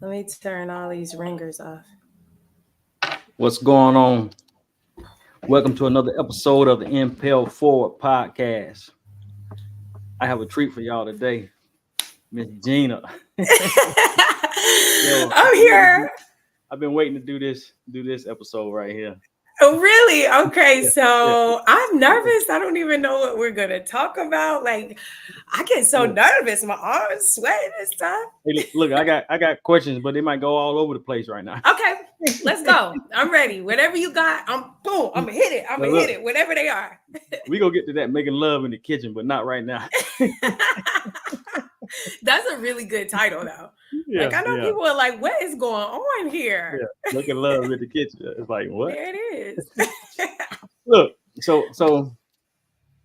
Let me turn all these ringers off. What's going on? Welcome to another episode of the Impel Forward podcast. I have a treat for y'all today, Miss Gina. I'm here. I've been waiting to do this episode right here. Oh, really? Okay, Yeah. so I'm nervous. I don't even know what we're gonna talk about. Like, I get so nervous. My arms sweating and stuff. Hey, look, I got questions, but they might go all over the place right now. Okay, let's go. I'm ready. Whatever you got, I'm gonna hit it. I'm gonna hit it, whatever they are. We gonna get to that making love in the kitchen, but not right now. That's a really good title, though. Yeah, like I know people are like, "What is going on here?" Yeah, making love in the kitchen. It's like what? There it is. Look, so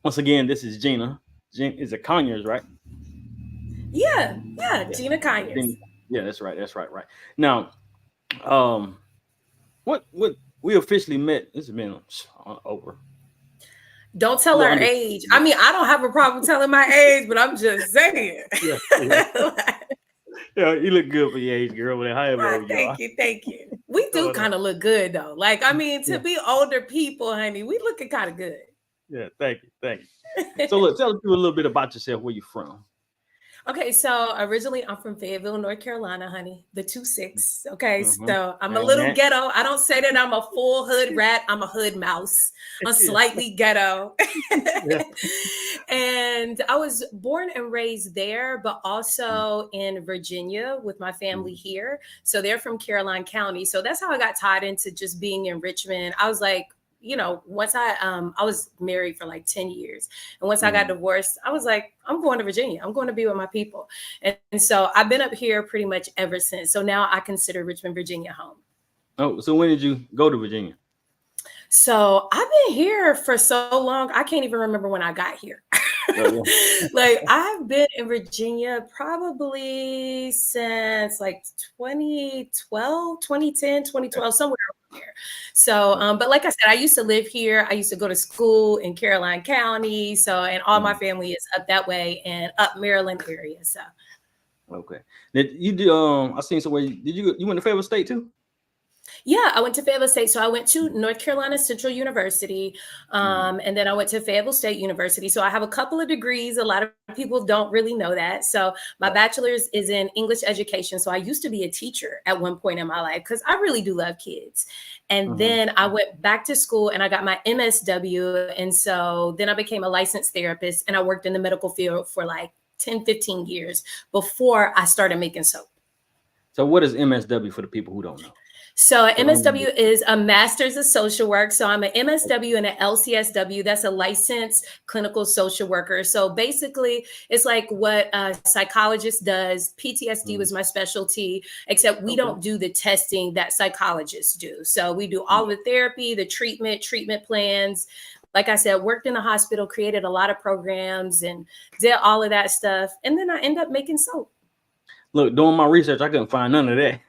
once again, this is Gina. Is it Conyers, right? Yeah, Gina Conyers. Yeah, that's right. Right. Now, what we officially met. This has been over. Don't tell her age. I mean, I don't have a problem telling my age, but I'm just saying. Yeah, you look good for your age, girl. However, thank you. We do kind of look good, though. Like, I mean, to be older people, honey, we looking kind of good. Yeah, thank you. So, look, tell us a little bit about yourself. Where you from? Okay, so originally I'm from Fayetteville, North Carolina, honey, the 2-6. Okay, so I'm a little ghetto. I don't say that I'm a full hood rat. I'm a hood mouse. I'm slightly ghetto. And I was born and raised there, but also in Virginia with my family here. So they're from Caroline County. So that's how I got tied into just being in Richmond. I was like, you know, once I was married for like 10 years. And once I got divorced, I was like, I'm going to Virginia. I'm going to be with my people. And so I've been up here pretty much ever since. So now I consider Richmond, Virginia home. Oh, so when did you go to Virginia? So I've been here for so long. I can't even remember when I got here. Like I've been in Virginia probably since like 2012, 2010, 2012, somewhere around there. So, but like I said, I used to live here. I used to go to school in Caroline County. So, and all my family is up that way and up Maryland area. So. Okay. Did you do, I seen somewhere, you went to Fayetteville State too? Yeah, I went to Fayetteville State. So I went to North Carolina Central University, and then I went to Fayetteville State University. So I have a couple of degrees. A lot of people don't really know that. So my bachelor's is in English education. So I used to be a teacher at one point in my life because I really do love kids. And then I went back to school and I got my MSW. And so then I became a licensed therapist and I worked in the medical field for like 10, 15 years before I started making soap. So what is MSW for the people who don't know? So MSW is a master's of social work. So I'm an MSW and an LCSW. That's a licensed clinical social worker. So basically it's like what a psychologist does. PTSD was my specialty, except we don't do the testing that psychologists do. So we do all the therapy, the treatment plans. Like I said, worked in a hospital, created a lot of programs and did all of that stuff. And then I end up making soap. Look, doing my research, I couldn't find none of that.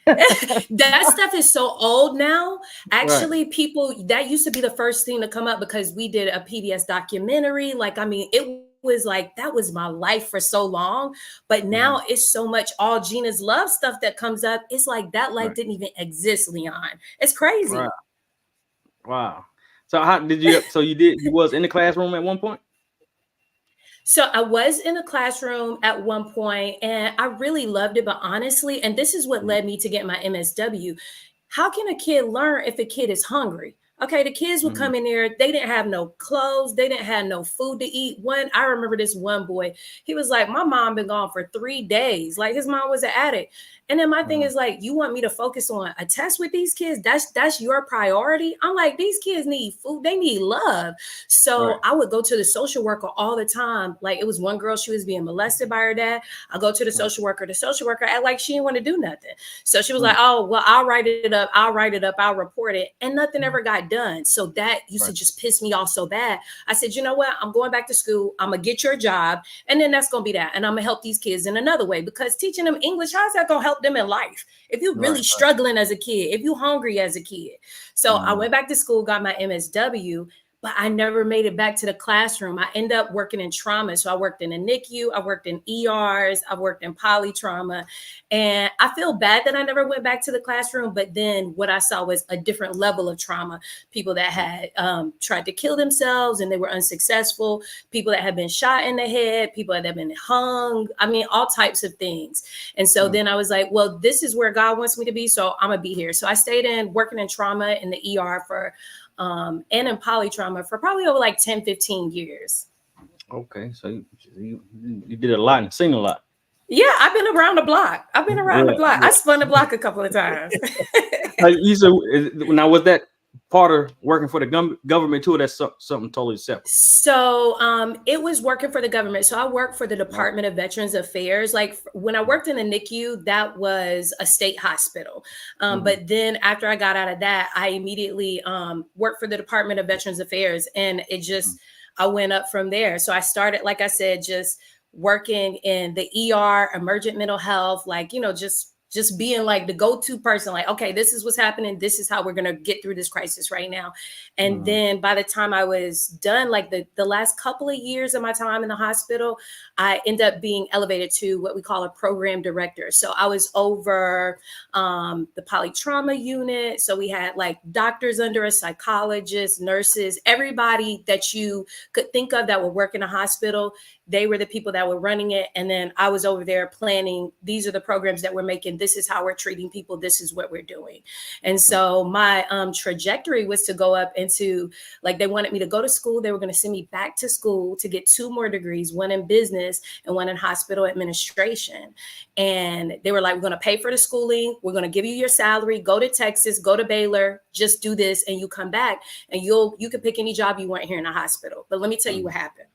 That stuff is so old now. Actually, people, that used to be the first thing to come up because we did a PBS documentary. Like, I mean, it was like, that was my life for so long. But now it's so much all Ginas Love stuff that comes up. It's like that life didn't even exist, Leon. It's crazy. Wow. So how did you, you was in the classroom at one point? So I was in a classroom at one point and I really loved it. But honestly, and this is what led me to get my MSW. How can a kid learn if a kid is hungry? Okay, the kids would come in there. They didn't have no clothes. They didn't have no food to eat. I remember this one boy. He was like, my mom been gone for 3 days. Like his mom was an addict. And then my thing is like, you want me to focus on a test with these kids? That's your priority. I'm like, these kids need food. They need love. So I would go to the social worker all the time. Like it was one girl, she was being molested by her dad. I go to the social worker. The social worker act like she didn't want to do nothing. So she was like, oh, well, I'll write it up. I'll report it. And nothing ever got done. So that used to just piss me off so bad. I said, you know what? I'm going back to school. I'm going to get your job. And then that's going to be that. And I'm going to help these kids in another way because teaching them English, how's that going to help them in life? If you're really struggling as a kid, if you're hungry as a kid. So I went back to school, got my MSW. but I never made it back to the classroom. I ended up working in trauma. So I worked in a NICU, I worked in ERs, I worked in poly trauma. And I feel bad that I never went back to the classroom. But then what I saw was a different level of trauma. People that had tried to kill themselves and they were unsuccessful, people that had been shot in the head, people that had been hung. I mean, all types of things. And so then I was like, well, this is where God wants me to be. So I'm going to be here. So I stayed working in trauma in the ER for and in poly trauma for probably over like 10, 15 years. Okay, so you did a lot and seen a lot. Yeah, I've been around the block. Yeah. I spun the block a couple of times. You said, now was that part of working for the government too? Or that's something totally separate. So it was working for the government. So I worked for the Department of Veterans Affairs. Like when I worked in the NICU, that was a state hospital. But then after I got out of that, I immediately worked for the Department of Veterans Affairs, and it just I went up from there. So I started, like I said, just working in the ER, emergent mental health, like, you know, just being like the go-to person, like, okay, this is what's happening. This is how we're going to get through this crisis right now. And then by the time I was done, like the last couple of years of my time in the hospital, I ended up being elevated to what we call a program director. So I was over the polytrauma unit. So we had like doctors under us, psychologists, nurses, everybody that you could think of that would work in a hospital. They were the people that were running it. And then I was over there planning, these are the programs that we're making. This is how we're treating people. This is what we're doing. And so my trajectory was to go up into, like, they wanted me to go to school. They were going to send me back to school to get 2 more degrees, one in business and one in hospital administration. And they were like, we're going to pay for the schooling. We're going to give you your salary. Go to Texas, go to Baylor, just do this. And you come back and you can pick any job you want here in the hospital. But let me tell you what happened.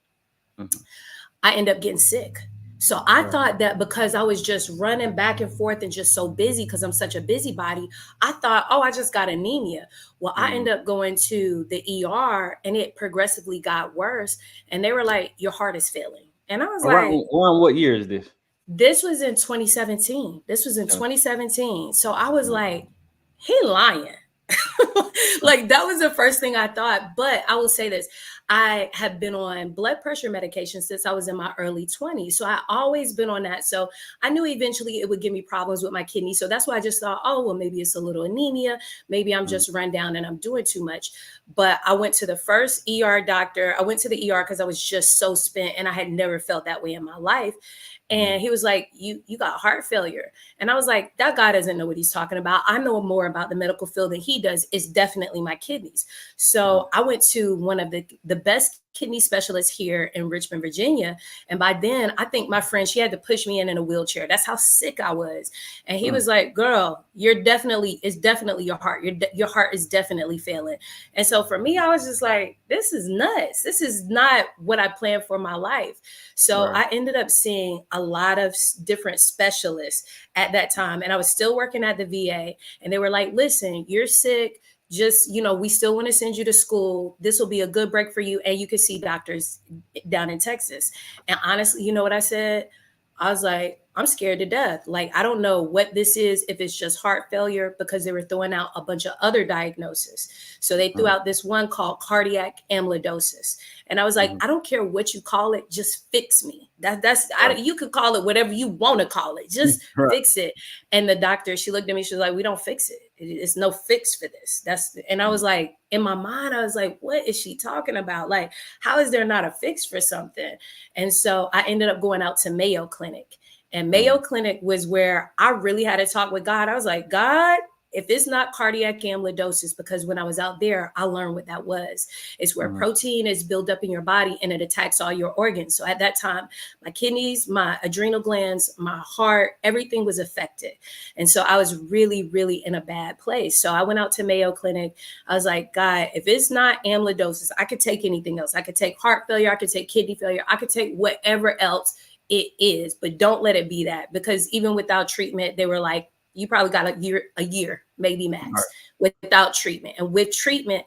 I ended up getting sick. So I thought that because I was just running back and forth and just so busy because I'm such a busybody, I thought, oh, I just got anemia. Well, I ended up going to the ER and it progressively got worse. And they were like, your heart is failing. And I was around what year is this? This was in 2017. This was in 2017. So I was like, he lying. Like that was the first thing I thought. But I will say this. I have been on blood pressure medication since I was in my early 20s. So I always been on that. So I knew eventually it would give me problems with my kidney. So that's why I just thought, oh, well, maybe it's a little anemia. Maybe I'm just run down and I'm doing too much. But I went to the first ER doctor. I went to the ER because I was just so spent and I had never felt that way in my life. And he was like, you got heart failure. And I was like, that guy doesn't know what he's talking about. I know more about the medical field than he does. It's definitely my kidneys. So I went to one of the best kidney specialists here in Richmond, Virginia. And by then, I think my friend, she had to push me in a wheelchair. That's how sick I was. And he was like, girl, it's definitely your heart. Your heart is definitely failing. And so for me, I was just like, this is nuts. This is not what I planned for my life. So I ended up seeing a lot of different specialists at that time. And I was still working at the VA. And they were like, listen, you're sick. Just, we still want to send you to school. This will be a good break for you. And you can see doctors down in Texas. And honestly, you know what I said? I was like, I'm scared to death. Like, I don't know what this is, if it's just heart failure, because they were throwing out a bunch of other diagnoses. So they threw out this one called cardiac amyloidosis. And I was like, I don't care what you call it, just fix me. You could call it whatever you want to call it, just fix it. And the doctor, she looked at me, she was like, we don't fix it. It's no fix for this. And I was like, in my mind, I was like, what is she talking about? Like, how is there not a fix for something? And so I ended up going out to Mayo Clinic. And Mayo Clinic was where I really had to talk with God. I was like, God, if it's not cardiac amyloidosis, because when I was out there, I learned what that was. It's where protein is built up in your body and it attacks all your organs. So at that time, my kidneys, my adrenal glands, my heart, everything was affected. And so I was really, really in a bad place. So I went out to Mayo Clinic. I was like, God, if it's not amyloidosis, I could take anything else. I could take heart failure. I could take kidney failure. I could take whatever else it is, but don't let it be that, because even without treatment, they were like, you probably got a year, maybe max, without treatment. And with treatment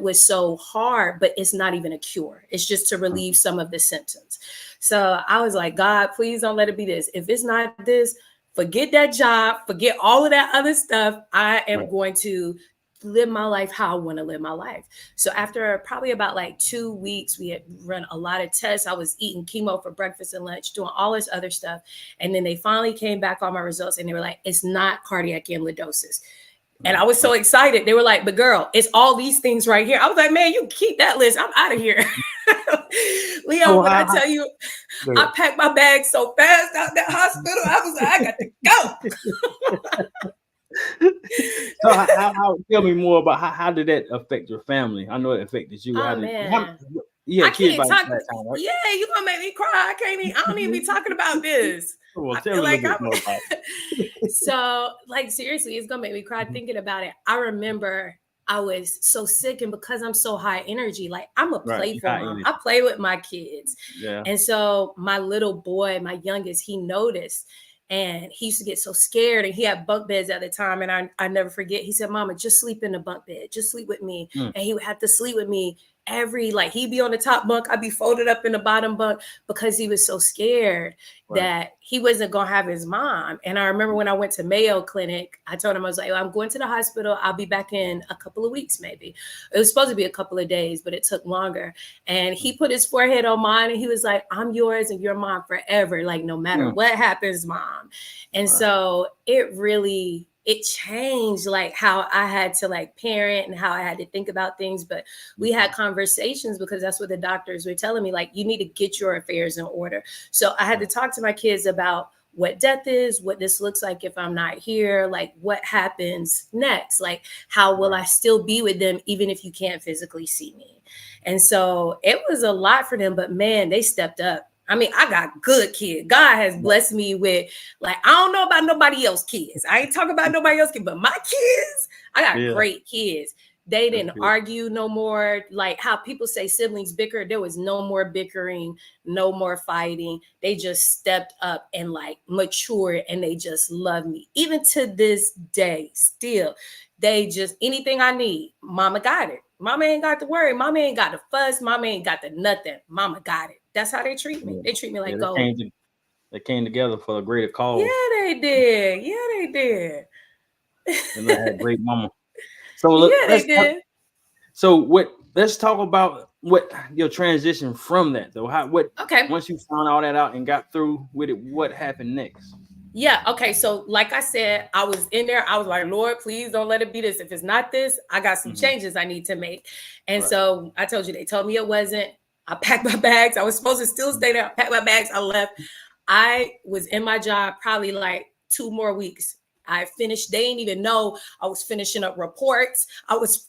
was so hard, but it's not even a cure. It's just to relieve some of the symptoms. So I was like, God, please don't let it be this. If it's not this, forget that job, forget all of that other stuff. I am going to live my life how I want to live my life. So after probably about like 2 weeks, we had run a lot of tests. I was eating chemo for breakfast and lunch, doing all this other stuff. And then they finally came back on my results and they were like, it's not cardiac amyloidosis. And I was so excited. They were like, but girl, it's all these things right here. I was like, man, you keep that list. I'm out of here. Leo, when I tell you, I packed my bag so fast out that hospital, I was like, I got to go. So how tell me more about how did that affect your family? I know it affected you. Oh, man. Yeah, kids by that time, right? Yeah, you gonna make me cry. I don't even be talking about this. Well, tell me like a little bit more about it. So, like, seriously, it's gonna make me cry thinking about it. I remember I was so sick, and because I'm so high energy, like I'm a playful mom. I play with my kids. Yeah. And so my little boy, my youngest, he noticed. And he used to get so scared, and he had bunk beds at the time. And I never forget, he said, Mama, just sleep in the bunk bed. Just sleep with me. And he would have to sleep with me he'd be on the top bunk. I'd be folded up in the bottom bunk because he was so scared that he wasn't going to have his mom. And I remember when I went to Mayo Clinic, I told him, I was like, I'm going to the hospital. I'll be back in a couple of weeks, maybe. It was supposed to be a couple of days, but it took longer. And he put his forehead on mine and he was like, I'm yours and your mom forever. Like, no matter what happens, Mom. And so it changed like how I had to like parent and how I had to think about things. But we had conversations because that's what the doctors were telling me, like, you need to get your affairs in order. So I had to talk to my kids about what death is, what this looks like if I'm not here, like what happens next, like how will I still be with them even if you can't physically see me. And so it was a lot for them, but man, they stepped up. I mean, I got good kids. God has blessed me with, like, I don't know about nobody else's kids. I ain't talking about nobody else's kids, but my kids, I got great kids. They didn't argue no more. Like how people say siblings bicker, there was no more bickering, no more fighting. They just stepped up and like matured and they just love me. Even to this day, still, they just, anything I need, Mama got it. Mama ain't got to worry. Mama ain't got the fuss. Mama ain't got the nothing. Mama got it. That's how they treat me. They treat me like gold. They came together for a greater cause. Yeah, they did. Yeah, they did. And they had great mama. So they did. Let's talk about what your transition from that though. Once you found all that out and got through with it, what happened next? Yeah. Okay. So like I said, I was in there. I was like, Lord, please don't let it be this. If it's not this, I got some changes I need to make. And so I told you, they told me it wasn't. I packed my bags. I was supposed to still stay there. I packed my bags. I left. I was in my job probably like 2 more weeks. I finished. They didn't even know I was finishing up reports. I was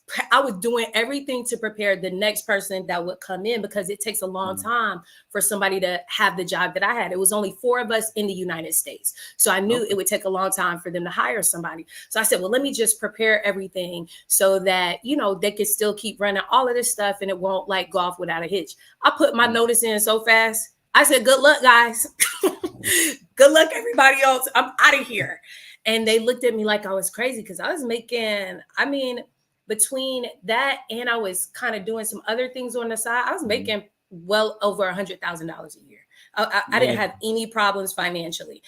doing everything to prepare the next person that would come in because it takes a long time for somebody to have the job that I had. It was only 4 of us in the United States. So I knew it would take a long time for them to hire somebody. So I said, well, let me just prepare everything so that, they could still keep running all of this stuff and it won't like go off without a hitch. I put my notice in so fast. I said, good luck, guys. Good luck, everybody else. I'm out of here. And they looked at me like I was crazy because I was making, between that and I was kind of doing some other things on the side, I was making well over $100,000 a year. I didn't have any problems financially.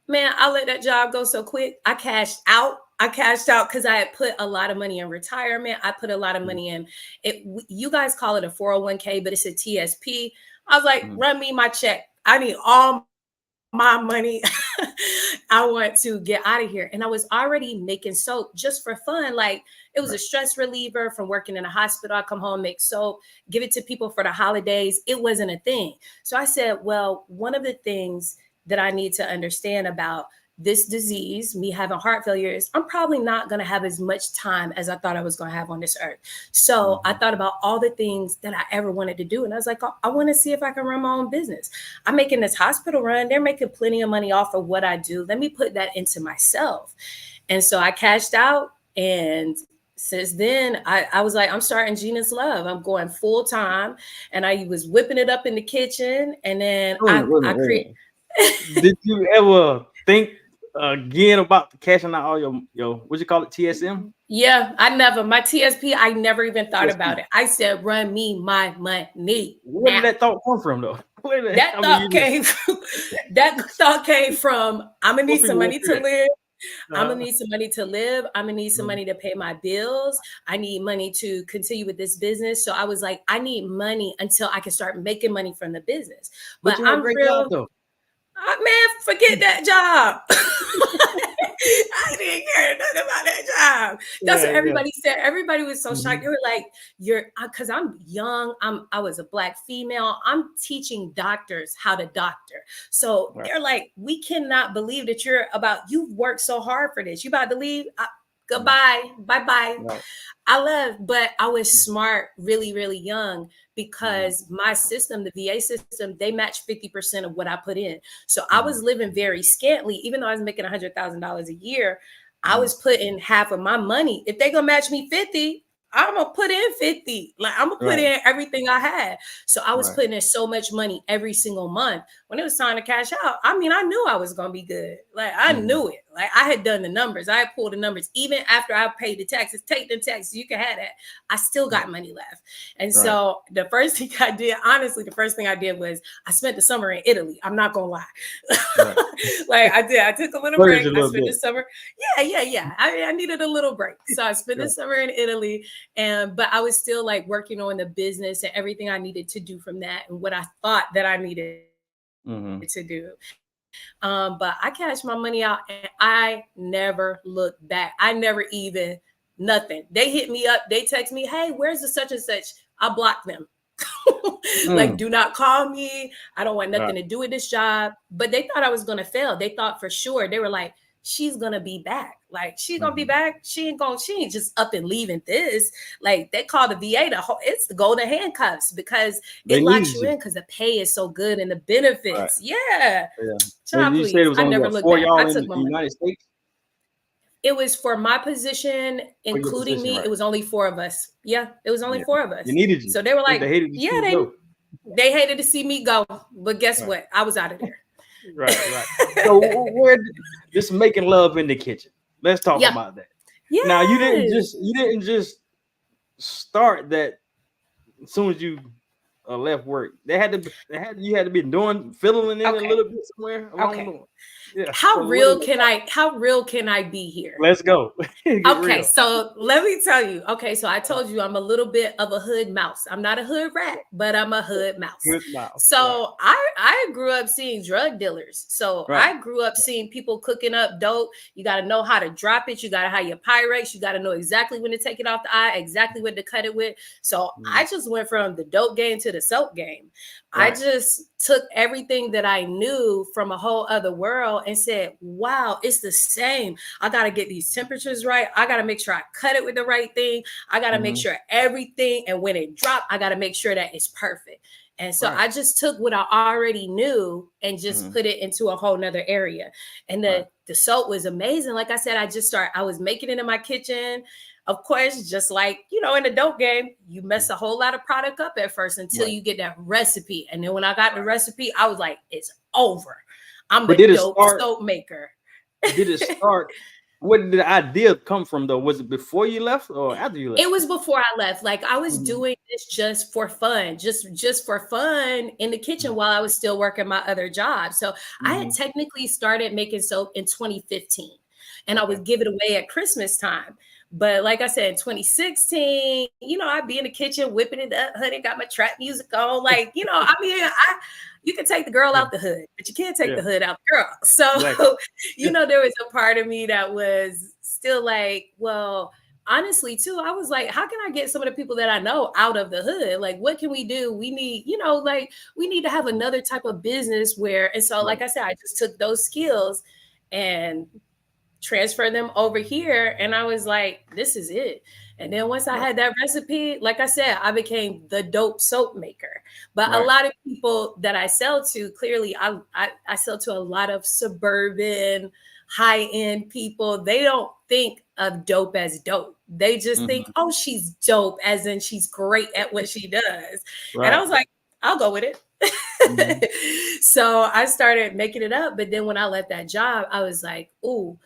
Man, I let that job go so quick. I cashed out because I had put a lot of money in retirement. I put a lot of money in it. You guys call it a 401k, but it's a TSP. I was like, run me my check. I need all my money. I want to get out of here. And I was already making soap just for fun. Like it was a stress reliever from working in a hospital. I come home, make soap, give it to people for the holidays. It wasn't a thing. So I said, well, one of the things that I need to understand about this disease, me having heart failure, is I'm probably not going to have as much time as I thought I was going to have on this earth. So I thought about all the things that I ever wanted to do. And I was like, I want to see if I can run my own business. I'm making this hospital run. They're making plenty of money off of what I do. Let me put that into myself. And so I cashed out. And since then, I was like, I'm starting Ginas Love. I'm going full time. And I was whipping it up in the kitchen. And then I create. Did you ever think again about cashing out all your what you call it, TSM? Yeah, my TSP, I never even thought about it. I said, run me my money. Where did that thought come from though? That thought came from, I'm gonna need some money to live. I'm gonna need some money to live. I'm gonna need some money to pay my bills. I need money to continue with this business. So I was like, I need money until I can start making money from the business. But But you had a I'm great job real, though. man, forget that job. I didn't care nothing about that job. That's Yeah, what yeah. everybody said. Everybody was so shocked. They Mhm. were like, "You're," because I'm young. I was a Black female. I'm teaching doctors how to doctor. So Right, they're like, "We cannot believe that you're about. You've worked so hard for this. You about to leave? mhm, Goodbye, bye bye." right. I left, but I was smart, really, really young Mhm, because my system, the VA system, they match 50% of what I put in. So I mhm, was living very scantily, even though I was making $100,000 a year. I mhm. was putting half of my money. If they gonna match me 50, I'm gonna put in 50. Like I'm gonna put Right, in everything I had. So I was right. putting in so much money every single month. When it was time to cash out, I mean, I knew I was gonna be good. Like I Mhm, knew it. Like I had done the numbers. I had pulled the numbers. Even after I paid the taxes, take the taxes, you can have that. I still right, got money left. And right, so the first thing I did, honestly, the first thing I did was I spent the summer in Italy. I'm not gonna lie. right. Like I did. I took a little Splurged break. a I little spent the bit. summer. Yeah. I needed a little break. So I spent the Right. summer in Italy. And but I was still like working on the business and everything I needed to do from that and what I thought that I needed Mhm. to do. But I cashed my money out and I never looked back. I never even nothing. They hit me up, they text me, hey, where's the such and such? I blocked them. Like, Mm. do not call me. I don't want Right. nothing to do with this job. But they thought I was gonna fail. They thought for sure. They were like, she's gonna be back. Like, she's gonna be Mhm. back. She ain't just up and leaving this. Like, they call the VA it's the golden handcuffs because They it locks needed you you. in because the pay is so good and the Right. benefits. Yeah. Yeah. And Child, you said it please. was I only never what, looked four back. I y'all in took the my money. United States It was for my position, for your including position, me. It right? was only four of us. Yeah, it was only Yeah. four of They us. needed you. So they were They like, hated to yeah, see you go. they hated to see me go. But guess Right. what? I was out of there. Right. Right. So where this making love in the kitchen? Let's talk Yeah. about that. Now Yes. you didn't just start that as soon as you left work. You had to be doing fiddling in a Okay. little bit somewhere along Okay. the yeah. So How real can I be here? let's go. Get Okay, real. so let me tell you. Okay, so I told you I'm a little bit of a hood mouse. I'm not a hood rat, but I'm a hood mouse. Good mouth. Right. So I grew up seeing drug dealers. So Right. I grew up seeing people cooking up dope. You got to know how to drop it. You got to have your pyrex. You got to know exactly when to take it off the eye, exactly what to cut it with. So Mhm. I just went from the dope game to the soap game. I Right. just took everything that I knew from a whole other world and said, wow, it's the same. I got to get these temperatures right. I got to make sure I cut it with the right thing. I got to make Mhm. sure everything, and when it dropped, I got to make sure that it's perfect. And so Right. I just took what I already knew and just Mhm. put it into a whole nother area. And Right. the soap was amazing. Like I said, I was making it in my kitchen. Of course, just like, in the dope game, you mess a whole lot of product up at first until Right. you get that recipe. And then when I got the recipe, I was like, it's over. I'm But the dope soap maker. did it start where did the idea come from though? Was it before you left or after you left? It was before I left. Like I was Mhm. doing this just for fun, just for fun in the kitchen Mhm. while I was still working my other job. So I had Mhm. technically started making soap in 2015 and I Okay. would give it away at Christmas time. But like I said, in 2016, I'd be in the kitchen whipping it up, honey, got my trap music on. Like, I mean, you can take the girl Yeah. out the hood, but you can't take Yeah. the hood out the girl. Exactly. So, Yeah. there was a part of me that was still like, well, honestly too, I was like, how can I get some of the people that I know out of the hood? Like, what can we do? We need, like we need to have another type of business where, and so Right. like I said, I just took those skills and transfer them over here. And I was like, this is it. And then once I Right. had that recipe, like I said, I became the dope soap maker. But a Right. lot of people that I sell to, clearly, I sell to a lot of suburban, high end people. They don't think of dope as dope. They just think, Mhm. oh, she's dope, as in she's great at what she does. And I Right. was like, I'll go with it. Mhm. So I started making it up. But then when I left that job, I was like, ooh,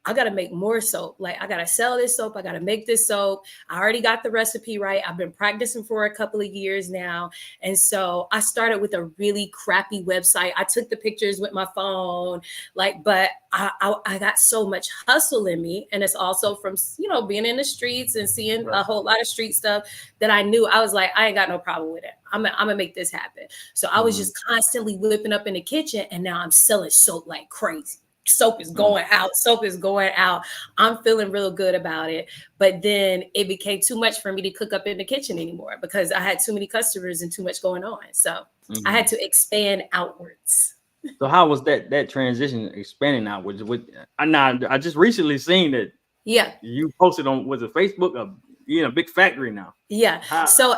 I got to make more soap. Like, I got to sell this soap. I got to make this soap. I already got the recipe right. I've been practicing for a couple of years now. And so I started with a really crappy website. I took the pictures with my phone, like, but I got so much hustle in me. And it's also from, being in the streets and seeing Right. a whole lot of street stuff that I knew. I was like, I ain't got no problem with it. I'm gonna make this happen. So I was Mm-hmm. just constantly whipping up in the kitchen, and now I'm selling soap like crazy. Soap is Mm-hmm. going out. Soap is going out. I'm feeling real good about it. But then it became too much for me to cook up in the kitchen anymore because I had too many customers and too much going on. So I Mm-hmm. had to expand outwards. So how was that transition expanding out? I just recently seen that Yeah. you posted on, was it Facebook? A big factory now. Yeah. How? So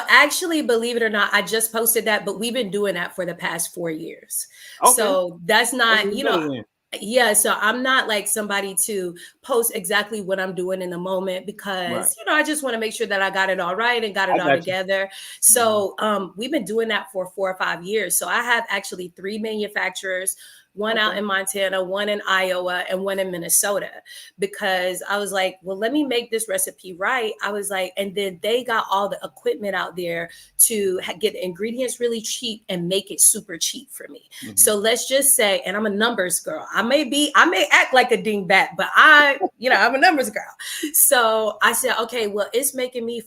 actually, believe it or not, I just posted that, but we've been doing that for the past 4 years. Okay, So that's that's not, even better then. yeah. So I'm not like somebody to post exactly what I'm doing in the moment Right. because, I just want to make sure that I got it all right and got I it all got you. together. Mm-hmm. So we've been doing that for 4 or 5 years. So I have actually 3 manufacturers, one out Okay. in Montana, one in Iowa, and one in Minnesota, because I was like, well, let me make this recipe right. I was like, and then they got all the equipment out there to get the ingredients really cheap and make it super cheap for me. Mm-hmm. So let's just say, and I'm a numbers girl. I may act like a dingbat, but I'm a numbers girl. So I said, okay, well, it's making me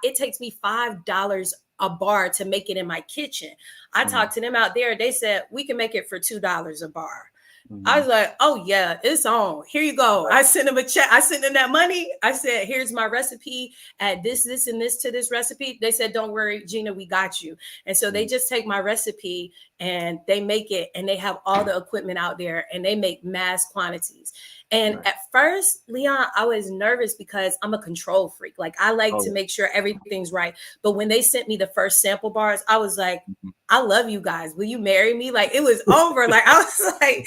it takes me $5 a bar to make it in my kitchen. I Mm-hmm. talked to them out there. They said, we can make it for $2 a bar. I Mm-hmm. was like, oh yeah, it's on. Here you go. Right. I sent them a check. I sent them that money. I said, here's my recipe. Add this, and this to this recipe. They said, don't worry, Gina, we got you. And so they Mm-hmm. just take my recipe and they make it, and they have all the equipment out there, and they make mass quantities. And Right. at first, Leon, I was nervous because I'm a control freak. Like, I like to Oh. make sure everything's right. But when they sent me the first sample bars, I was like, Mhm. I love you guys. Will you marry me? Like, it was over. Like, Right.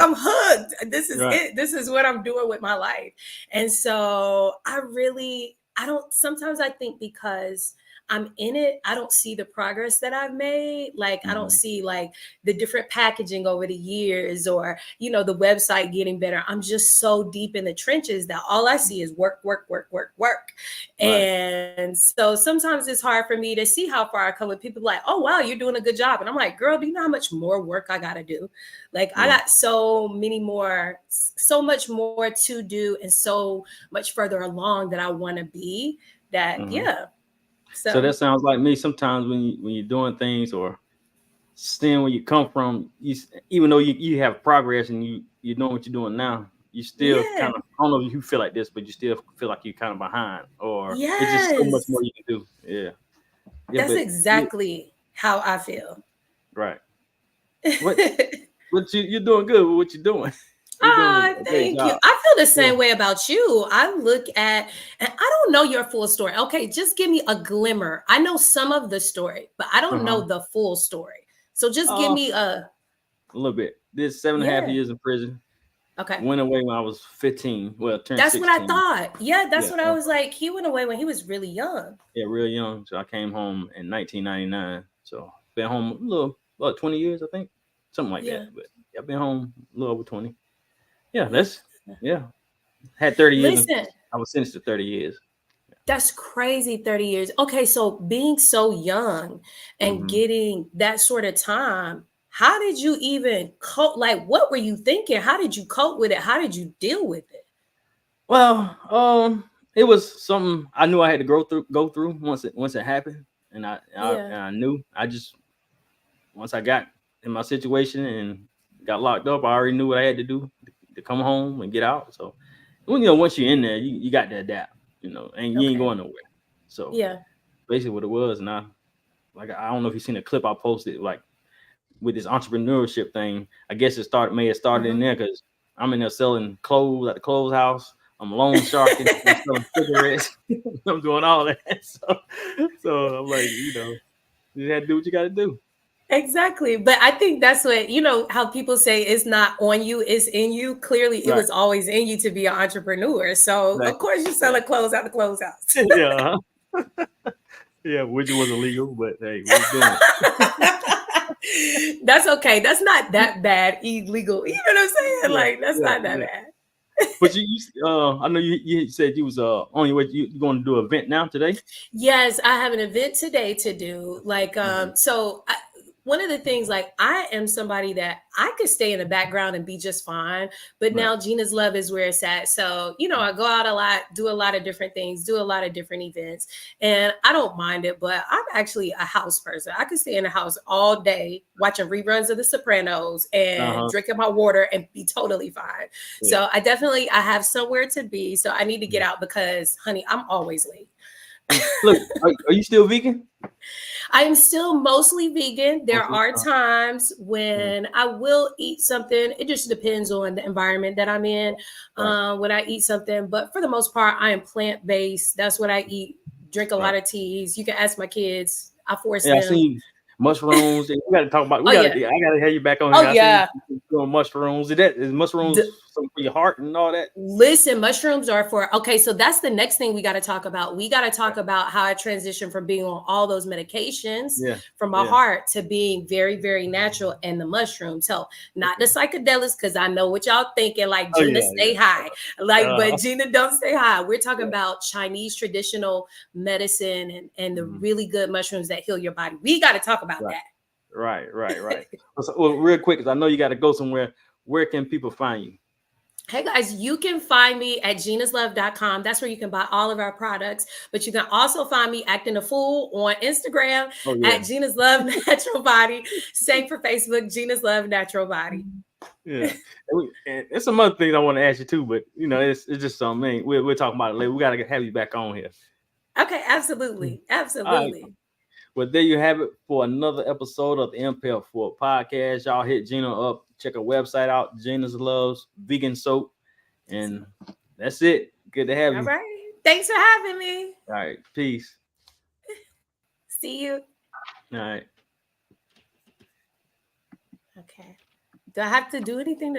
I'm hooked. This is Right. it. This is what I'm doing with my life. And so I don't, sometimes I think because I'm in it, I don't see the progress that I've made. Like, I don't Mm-hmm. see like the different packaging over the years, or, the website getting better. I'm just so deep in the trenches that all I see is work, work, work, work, work. Right. And so sometimes it's hard for me to see how far I come with people like, oh, wow, you're doing a good job. And I'm like, girl, do you know how much more work I got to do? Like, I Yeah. got so much more to do, and so much further along that I want to be that, Mm-hmm. yeah. So So, that sounds like me. Sometimes when you're doing things or seeing where you come from, even though you have progress and you know what you're doing now, you still yeah. kind of, I don't know if you feel like this, but you still feel like you're kind of behind, or it's just so much more Yes. you can do. Yeah. Yeah. That's But yeah, exactly how I feel. right. What you're doing good with what you're doing. You're doing Ah, a great thank you. job. I feel the Yeah. same way about you. I look at, and I don't know your full story. Okay, just give me a glimmer. I know some of the story, but I don't Uh-huh. know the full story. So just give Uh, me a little bit. Did 7.5 yeah. years in prison. Okay. Went away when I was 15. Well, turned That's what I 16. thought. Yeah, that's Yeah. what I was like. He went away when he was really young. Yeah, real young. So I came home in 1999. So been home a little, about 20 years, I think, something like that. Yeah. But I've been home a little over 20. Yeah, Yeah. yeah. Had 30 years, and Listen, I was sentenced to 30 years. that's crazy, 30 years. Okay, so being so young and Hmm. getting that sort of time, how did you even cope? Like, what were you thinking? How did you cope with it? How did you deal with it? Well, it was something I knew I had to go through once it happened, and Yeah. I knew. I just, once I got in my situation and got locked up, I already knew what I had to do to come home and get out. So once you're in there, you got to adapt, and you ain't Okay. going nowhere. So Yeah. basically what it was. And I don't know if you've seen a clip I posted, like, with this entrepreneurship thing. I guess may have started in Hmm. there because I'm in there selling clothes at the clothes house. I'm loan sharking. I'm selling cigarettes. I'm doing all that. So I'm like, you had to do what you got to do. Exactly. But I think that's what, how people say it's not on you, it's in you. Clearly, it Right. was always in you to be an entrepreneur. So, of Exactly. course, you're Yeah. selling clothes out the clothes house. Yeah. Yeah. Which was illegal, but hey, we was doing That's okay. That's not that bad illegal. You know what I'm saying? it. Like, that's Yeah. not that Yeah. bad. But I know you said you was on your way. You going to do an event now today? Yes, I have an event today to do. Like, Mhm. one of the things, like, I am somebody that I could stay in the background and be just fine. But Right. now Gina's Love is where it's at. So, I go out a lot, do a lot of different things, do a lot of different events, and I don't mind it. But I'm actually a house person. I could stay in the house all day watching reruns of The Sopranos and Uh-huh. drinking my water and be totally fine. Yeah. So I have somewhere to be. So I need to get out because, honey, I'm always late. Look, are you still vegan? I am still mostly vegan. There Okay. are times Yeah. when I will eat something. It just depends on the environment that I'm in Right. when I eat something. But for the most part, I am plant based. That's what I eat. Drink a Right. lot of teas. You can ask my kids. I force Yeah, I them. seen mushrooms. And we got to talk about. Oh yeah. I got to have you back on Oh here. I seen yeah. you doing mushrooms. Is mushrooms something for your heart and all that? Listen, mushrooms are for okay. So that's the next thing we got to talk about. We got to talk about how I transitioned from being on all those medications Yeah. from my Yeah. heart to being very, very natural and the mushrooms help, not the Okay. psychedelics, because I know what y'all thinking. Like Oh Gina, yeah. stay Yeah. high. Like, Uh, but Gina, don't stay high. We're talking yeah. about Chinese traditional medicine and the Mhm. really good mushrooms that heal your body. We got to talk about Right. that. Right. Well, real quick, because I know you got to go somewhere. Where can people find you? Hey guys, you can find me at ginaslove.com. That's where you can buy all of our products. But you can also find me acting a fool on Instagram Oh at yeah. Gina's Love Natural Body. Same for Facebook, Gina's Love Natural Body. Yeah, and there's some other things I want to ask you too, but it's just something. We're talking about it later. We gotta have you back on here. Okay, absolutely. All right. Absolutely. Well, there you have it for another episode of the Impel for podcast. Y'all hit Gina up, check her website out, Gina's Loves Vegan Soap, and that's it. Good to have All you. right. Thanks for having me. All right, peace. See you. All right. Okay. Do I have to do anything to